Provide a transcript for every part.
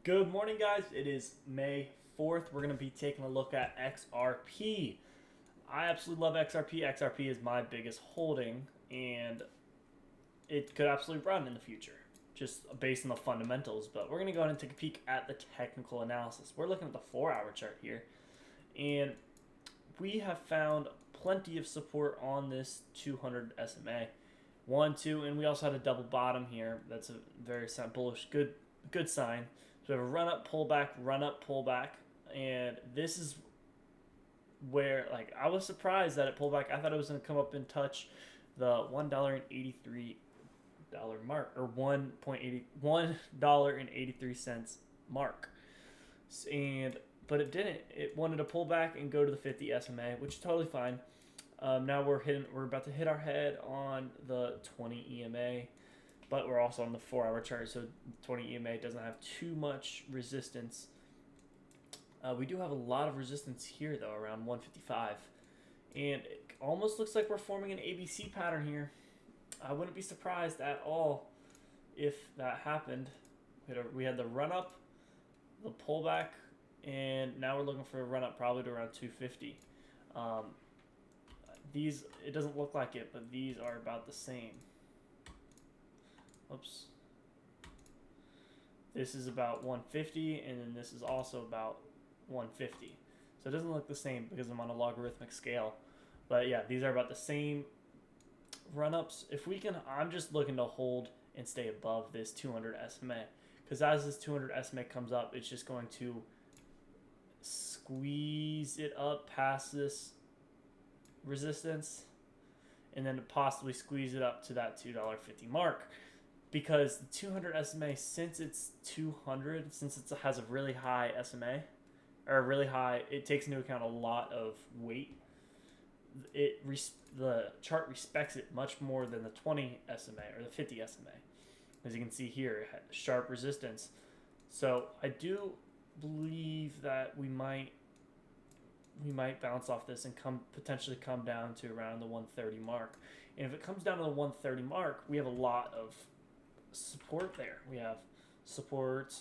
Good morning, guys. It is May 4th. We're going to be taking a look at XRP. I absolutely love XRP. XRP is my biggest holding, and it could absolutely run in the future, just based on the fundamentals. But we're going to go ahead and take a peek at the technical analysis. We're looking at the 4-hour chart here, and we have found plenty of support on this 200 SMA. 1, 2, and we also had a double bottom here. That's a very bullish, good sign. So we have a run up, pullback, and this is where I was surprised that it pulled back. I thought it was going to come up and touch the $1.83 mark, or $1.83 mark, but it didn't. It wanted to pull back and go to the 50 SMA, which is totally fine. Now we're about to hit our head on the 20 EMA. But we're also on the 4-hour chart, so 20 EMA doesn't have too much resistance. We do have a lot of resistance here, though, around 155. And it almost looks like we're forming an ABC pattern here. I wouldn't be surprised at all if that happened. We had the run-up, the pullback, and now we're looking for a run-up probably to around 250. It doesn't look like it, but these are about the same. Oops. This is about 150, and then this is also about 150. So it doesn't look the same because I'm on a logarithmic scale. But yeah, these are about the same run-ups. If we can, I'm just looking to hold and stay above this 200 SMA. Because as this 200 SMA comes up, it's just going to squeeze it up past this resistance, and then possibly squeeze it up to that $2.50 mark. Because the 200 SMA, since it has a really high SMA, or really high, it takes into account a lot of weight. The chart respects it much more than the 20 SMA or the 50 SMA. As you can see here, it had sharp resistance. So I do believe that we might bounce off this and potentially come down to around the 130 mark. And if it comes down to the 130 mark, we have a lot of support there. We have support,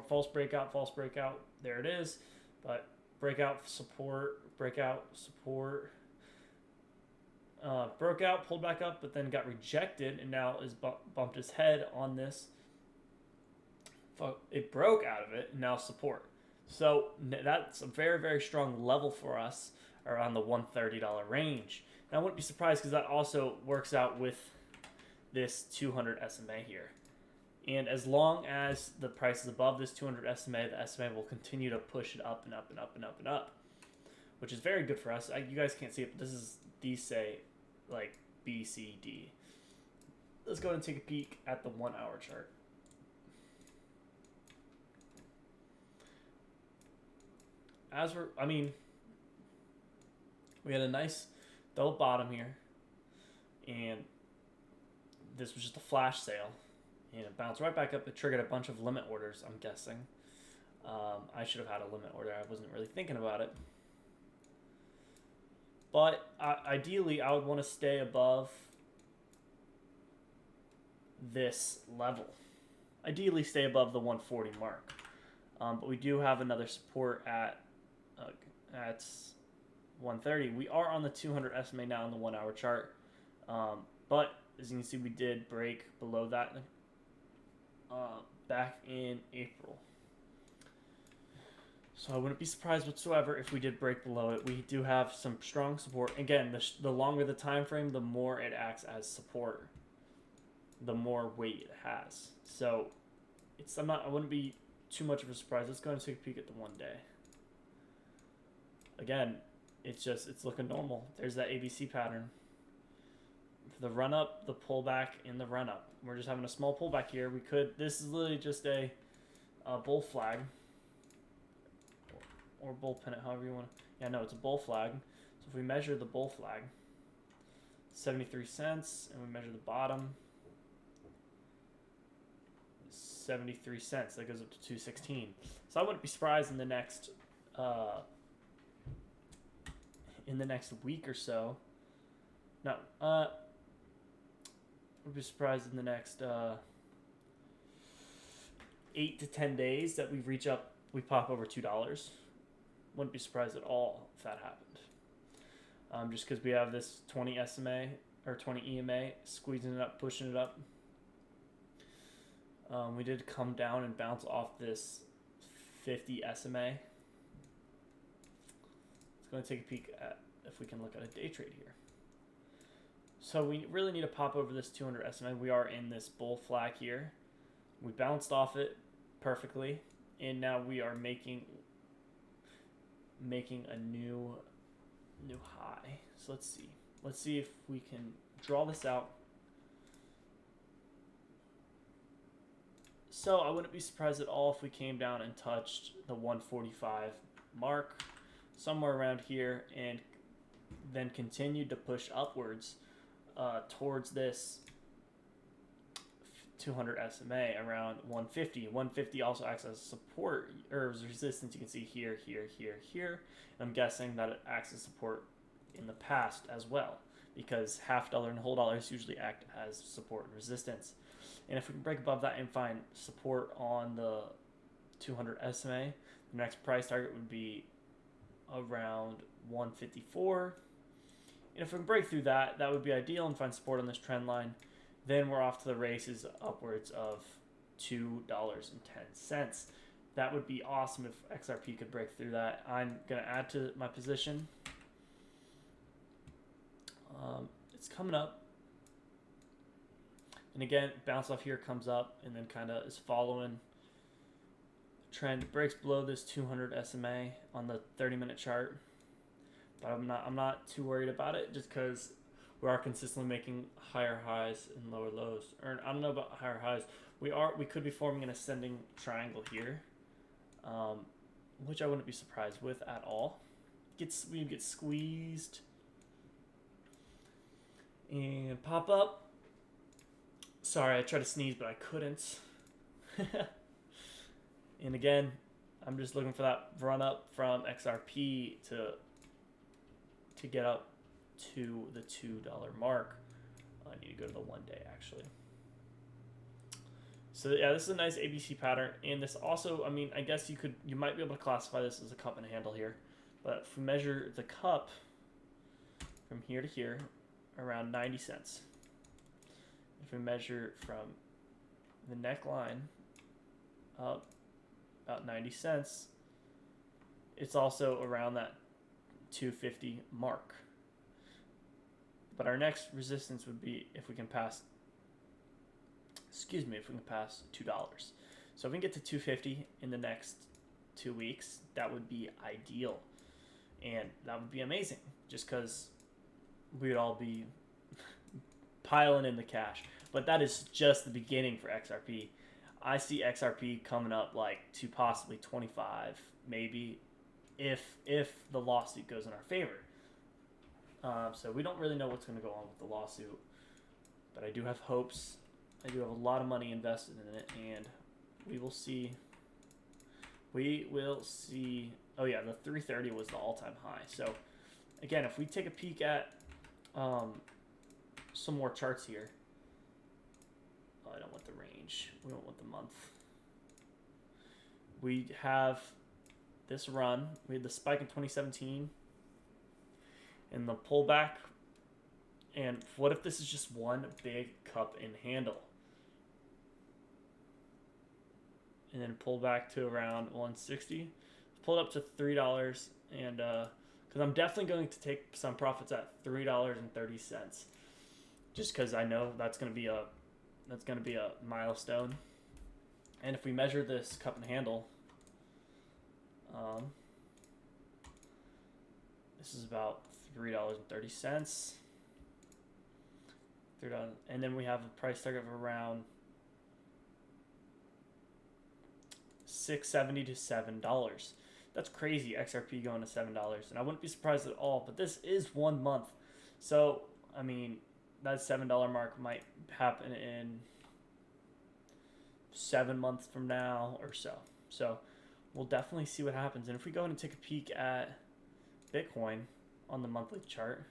false breakout, there it is. But breakout, support, broke out, pulled back up, but then got rejected, and now is bumped its head on this. It broke out of it, and now support. So that's a very, very strong level for us around the $130 range. And I wouldn't be surprised because that also works out with this 200 SMA here. And as long as the price is above this 200 SMA, the SMA will continue to push it up and up and up and up and up, which is very good for us. You guys can't see it, but these say like B, C, D. Let's go ahead and take a peek at the 1-hour chart. We had a nice double bottom here, and this was just a flash sale, and it bounced right back up. It triggered a bunch of limit orders, I'm guessing. I should have had a limit order. I wasn't really thinking about it. But ideally, I would want to stay above this level. Ideally, stay above the 140 mark. But we do have another support at 130. We are on the 200 SMA now on the 1-hour chart. But as you can see, we did break below that back in April. So I wouldn't be surprised whatsoever if we did break below it. We do have some strong support. Again, the longer the time frame, the more it acts as support, the more weight it has. So I wouldn't be too much of a surprise. Let's go ahead and take a peek at the 1 day. Again, it's looking normal. There's that ABC pattern. The run up, the pullback, and the run up. We're just having a small pullback here. This is literally just a bull flag, or bull pennant, however you want to. Yeah, no, it's a bull flag. So if we measure the bull flag, 73 cents, and we measure the bottom, 73 cents. That goes up to 216. So I wouldn't be surprised in the next week or so. No, would be surprised in the next 8 to 10 days that we pop over $2. Wouldn't be surprised at all if that happened. Just because we have this 20 SMA or 20 EMA squeezing it up, pushing it up. We did come down and bounce off this 50 SMA. Let's go and take a peek at if we can look at a day trade here. So we really need to pop over this 200 SMA. We are in this bull flag here. We bounced off it perfectly, and now we are making a new high. So let's see. Let's see if we can draw this out. So I wouldn't be surprised at all if we came down and touched the 145 mark somewhere around here and then continued to push upwards towards this 200 SMA around 150. 150 also acts as support or resistance. You can see here, here, here, here. I'm guessing that it acts as support in the past as well, because half dollar and whole dollars usually act as support and resistance. And if we can break above that and find support on the 200 SMA, the next price target would be around 154. And if we can break through that, that would be ideal, and find support on this trend line. Then we're off to the races upwards of $2.10. That would be awesome if XRP could break through that. I'm going to add to my position. It's coming up. And again, bounce off here, comes up, and then kind of is following the trend. It breaks below this 200 SMA on the 30-minute chart. But I'm not too worried about it, just because we are consistently making higher highs and lower lows. Or I don't know about higher highs. We could be forming an ascending triangle here, which I wouldn't be surprised with at all. We get squeezed and pop up. Sorry, I tried to sneeze, but I couldn't. And again, I'm just looking for that run up from XRP to get up to the $2 mark. I need to go to the 1 day actually. So yeah, this is a nice ABC pattern, and this also, I mean, I guess you might be able to classify this as a cup and a handle here, but if we measure the cup from here to here, around 90 cents. If we measure from the neckline up about 90 cents, it's also around that 250 mark. But our next resistance would be if we can pass $2. So if we can get to 250 in the next 2 weeks, that would be ideal. And that would be amazing, just because we would all be piling in the cash. But that is just the beginning for XRP. I see XRP coming up like to possibly 25, maybe, if the lawsuit goes in our favor. So we don't really know what's going to go on with the lawsuit, but I do have hopes. I do have a lot of money invested in it, and we will see. We will see. Oh yeah, the 330 was the all-time high. So again, if we take a peek at some more charts here. Oh, I don't want the range. We don't want the month. We have this run. We had the spike in 2017 and the pullback. And what if this is just one big cup and handle? And then pull back to around 160. Pulled up to $3, and because I'm definitely going to take some profits at $3.30, just because I know that's going to be a milestone. And if we measure this cup and handle, this is about $3.30. $3, and then we have a price target of around $6.70 to $7. That's crazy, XRP going to $7, and I wouldn't be surprised at all, but this is 1 month. So, I mean, that $7 mark might happen in 7 months from now or so. So, we'll definitely see what happens. And if we go and take a peek at Bitcoin on the monthly chart,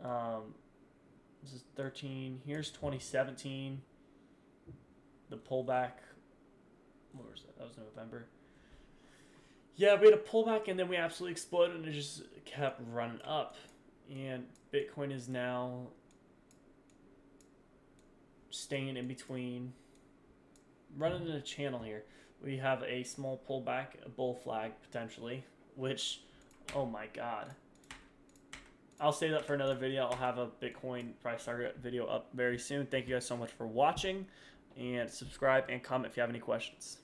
this is 13, here's 2017. the pullback. What was that? That was November. Yeah, we had a pullback and then we absolutely exploded and it just kept running up. And Bitcoin is now staying in between, running in a channel here. We have a small pullback, a bull flag potentially, which, oh my god. I'll save that for another video. I'll have a Bitcoin price target video up very soon. Thank you guys so much for watching, and subscribe and comment if you have any questions.